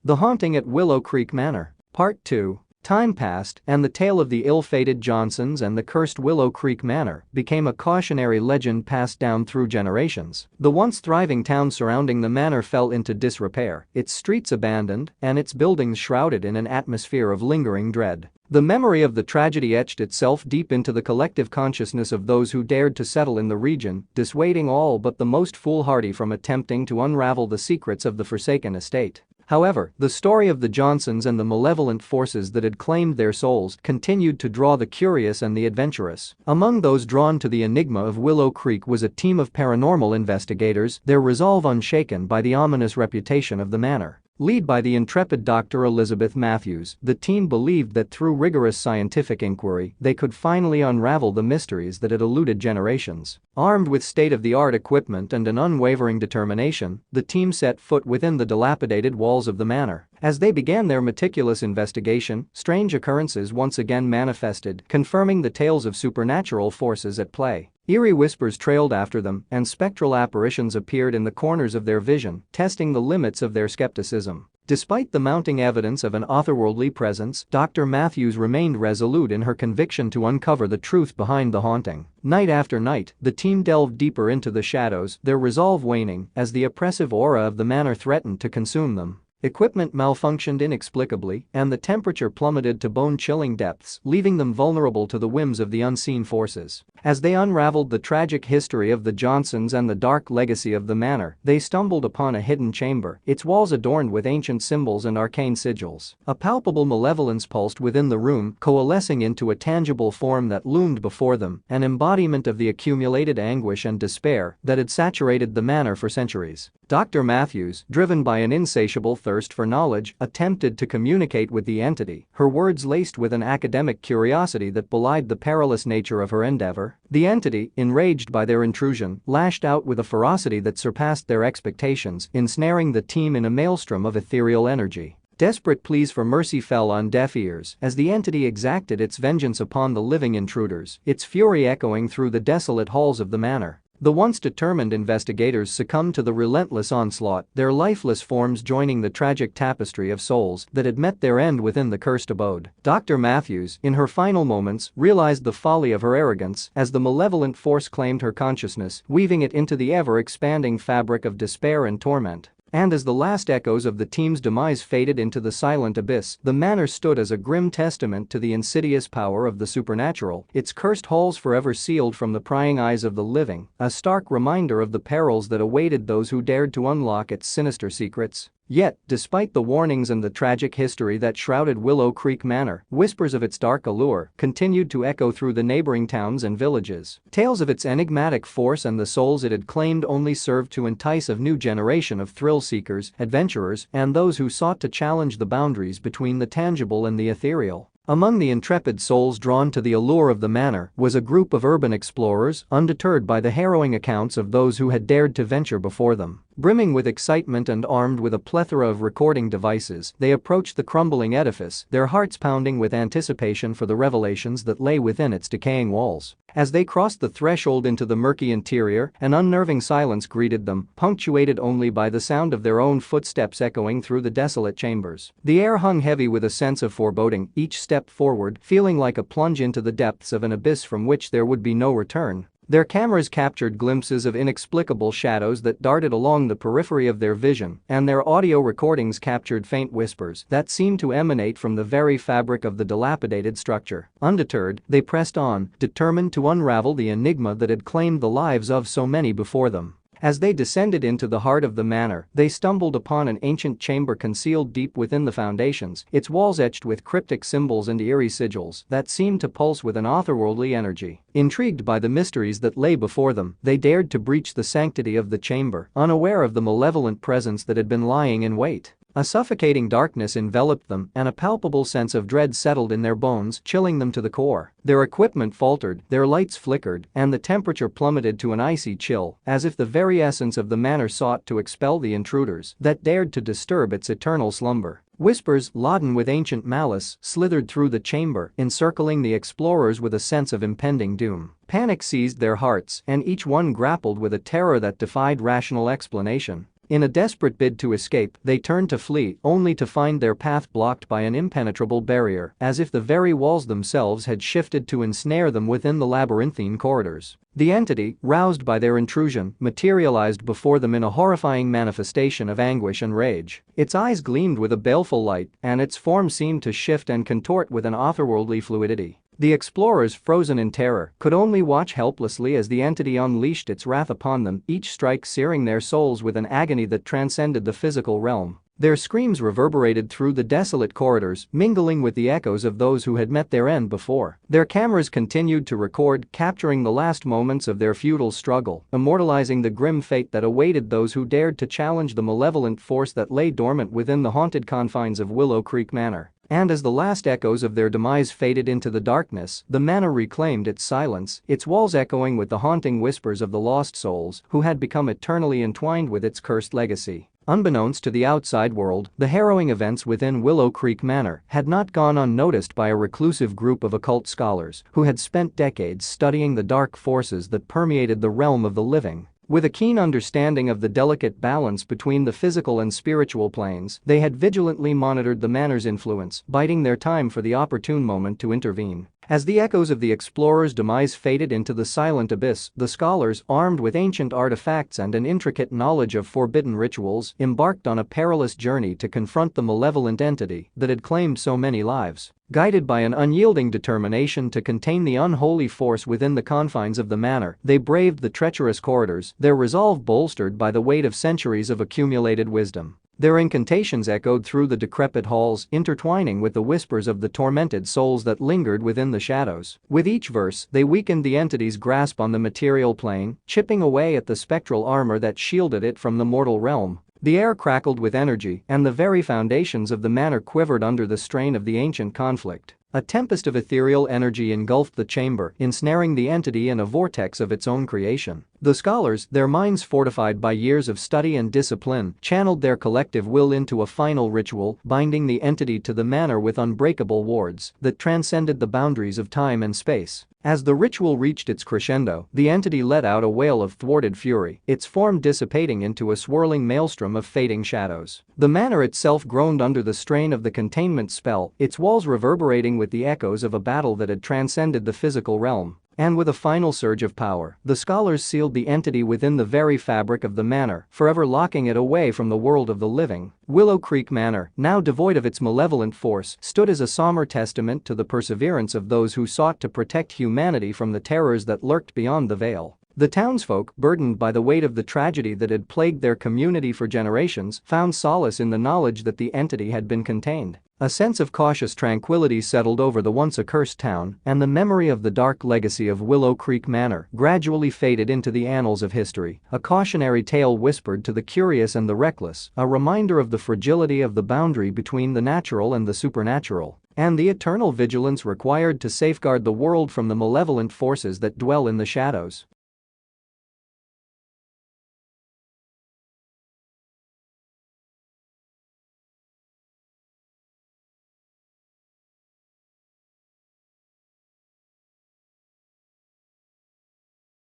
The Haunting at Willow Creek Manor, Part 2. Time passed, and the tale of the ill-fated Johnsons and the cursed Willow Creek Manor became a cautionary legend passed down through generations. The once thriving town surrounding the manor fell into disrepair, its streets abandoned, and its buildings shrouded in an atmosphere of lingering dread. The memory of the tragedy etched itself deep into the collective consciousness of those who dared to settle in the region, dissuading all but the most foolhardy from attempting to unravel the secrets of the forsaken estate. However, the story of the Johnsons and the malevolent forces that had claimed their souls continued to draw the curious and the adventurous. Among those drawn to the enigma of Willow Creek was a team of paranormal investigators, their resolve unshaken by the ominous reputation of the manor. Led by the intrepid Dr. Elizabeth Matthews, the team believed that through rigorous scientific inquiry, they could finally unravel the mysteries that had eluded generations. Armed with state-of-the-art equipment and an unwavering determination, the team set foot within the dilapidated walls of the manor. As they began their meticulous investigation, strange occurrences once again manifested, confirming the tales of supernatural forces at play. Eerie whispers trailed after them, and spectral apparitions appeared in the corners of their vision, testing the limits of their skepticism. Despite the mounting evidence of an otherworldly presence, Dr. Matthews remained resolute in her conviction to uncover the truth behind the haunting. Night after night, the team delved deeper into the shadows, their resolve waning as the oppressive aura of the manor threatened to consume them. Equipment malfunctioned inexplicably, and the temperature plummeted to bone-chilling depths, leaving them vulnerable to the whims of the unseen forces. As they unraveled the tragic history of the Johnsons and the dark legacy of the manor, they stumbled upon a hidden chamber, its walls adorned with ancient symbols and arcane sigils. A palpable malevolence pulsed within the room, coalescing into a tangible form that loomed before them, an embodiment of the accumulated anguish and despair that had saturated the manor for centuries. Dr. Matthews, driven by an insatiable thirst for knowledge, attempted to communicate with the entity, her words laced with an academic curiosity that belied the perilous nature of her endeavor. The entity, enraged by their intrusion, lashed out with a ferocity that surpassed their expectations, ensnaring the team in a maelstrom of ethereal energy. Desperate pleas for mercy fell on deaf ears as the entity exacted its vengeance upon the living intruders, its fury echoing through the desolate halls of the manor. The once determined investigators succumbed to the relentless onslaught, their lifeless forms joining the tragic tapestry of souls that had met their end within the cursed abode. Dr. Matthews, in her final moments, realized the folly of her arrogance as the malevolent force claimed her consciousness, weaving it into the ever-expanding fabric of despair and torment. And as the last echoes of the team's demise faded into the silent abyss, the manor stood as a grim testament to the insidious power of the supernatural, its cursed halls forever sealed from the prying eyes of the living, a stark reminder of the perils that awaited those who dared to unlock its sinister secrets. Yet, despite the warnings and the tragic history that shrouded Willow Creek Manor, whispers of its dark allure continued to echo through the neighboring towns and villages. Tales of its enigmatic force and the souls it had claimed only served to entice a new generation of thrill-seekers, adventurers, and those who sought to challenge the boundaries between the tangible and the ethereal. Among the intrepid souls drawn to the allure of the manor was a group of urban explorers, undeterred by the harrowing accounts of those who had dared to venture before them. Brimming with excitement and armed with a plethora of recording devices, they approached the crumbling edifice, their hearts pounding with anticipation for the revelations that lay within its decaying walls. As they crossed the threshold into the murky interior, an unnerving silence greeted them, punctuated only by the sound of their own footsteps echoing through the desolate chambers. The air hung heavy with a sense of foreboding, each step forward feeling like a plunge into the depths of an abyss from which there would be no return. Their cameras captured glimpses of inexplicable shadows that darted along the periphery of their vision, and their audio recordings captured faint whispers that seemed to emanate from the very fabric of the dilapidated structure. Undeterred, they pressed on, determined to unravel the enigma that had claimed the lives of so many before them. As they descended into the heart of the manor, they stumbled upon an ancient chamber concealed deep within the foundations, its walls etched with cryptic symbols and eerie sigils that seemed to pulse with an otherworldly energy. Intrigued by the mysteries that lay before them, they dared to breach the sanctity of the chamber, unaware of the malevolent presence that had been lying in wait. A suffocating darkness enveloped them, and a palpable sense of dread settled in their bones, chilling them to the core. Their equipment faltered, their lights flickered, and the temperature plummeted to an icy chill, as if the very essence of the manor sought to expel the intruders that dared to disturb its eternal slumber. Whispers, laden with ancient malice, slithered through the chamber, encircling the explorers with a sense of impending doom. Panic seized their hearts, and each one grappled with a terror that defied rational explanation. In a desperate bid to escape, they turned to flee, only to find their path blocked by an impenetrable barrier, as if the very walls themselves had shifted to ensnare them within the labyrinthine corridors. The entity, roused by their intrusion, materialized before them in a horrifying manifestation of anguish and rage. Its eyes gleamed with a baleful light, and its form seemed to shift and contort with an otherworldly fluidity. The explorers, frozen in terror, could only watch helplessly as the entity unleashed its wrath upon them, each strike searing their souls with an agony that transcended the physical realm. Their screams reverberated through the desolate corridors, mingling with the echoes of those who had met their end before. Their cameras continued to record, capturing the last moments of their futile struggle, immortalizing the grim fate that awaited those who dared to challenge the malevolent force that lay dormant within the haunted confines of Willow Creek Manor. And as the last echoes of their demise faded into the darkness, the manor reclaimed its silence, its walls echoing with the haunting whispers of the lost souls who had become eternally entwined with its cursed legacy. Unbeknownst to the outside world, the harrowing events within Willow Creek Manor had not gone unnoticed by a reclusive group of occult scholars who had spent decades studying the dark forces that permeated the realm of the living. With a keen understanding of the delicate balance between the physical and spiritual planes, they had vigilantly monitored the manor's influence, biding their time for the opportune moment to intervene. As the echoes of the explorers' demise faded into the silent abyss, the scholars, armed with ancient artifacts and an intricate knowledge of forbidden rituals, embarked on a perilous journey to confront the malevolent entity that had claimed so many lives. Guided by an unyielding determination to contain the unholy force within the confines of the manor, they braved the treacherous corridors, their resolve bolstered by the weight of centuries of accumulated wisdom. Their incantations echoed through the decrepit halls, intertwining with the whispers of the tormented souls that lingered within the shadows. With each verse, they weakened the entity's grasp on the material plane, chipping away at the spectral armor that shielded it from the mortal realm. The air crackled with energy, and the very foundations of the manor quivered under the strain of the ancient conflict. A tempest of ethereal energy engulfed the chamber, ensnaring the entity in a vortex of its own creation. The scholars, their minds fortified by years of study and discipline, channeled their collective will into a final ritual, binding the entity to the manor with unbreakable wards that transcended the boundaries of time and space. As the ritual reached its crescendo, the entity let out a wail of thwarted fury, its form dissipating into a swirling maelstrom of fading shadows. The manor itself groaned under the strain of the containment spell, its walls reverberating with the echoes of a battle that had transcended the physical realm. And with a final surge of power, the scholars sealed the entity within the very fabric of the manor, forever locking it away from the world of the living. Willow Creek Manor, now devoid of its malevolent force, stood as a somber testament to the perseverance of those who sought to protect humanity from the terrors that lurked beyond the veil. The townsfolk, burdened by the weight of the tragedy that had plagued their community for generations, found solace in the knowledge that the entity had been contained. A sense of cautious tranquility settled over the once accursed town, and the memory of the dark legacy of Willow Creek Manor gradually faded into the annals of history, a cautionary tale whispered to the curious and the reckless, a reminder of the fragility of the boundary between the natural and the supernatural, and the eternal vigilance required to safeguard the world from the malevolent forces that dwell in the shadows.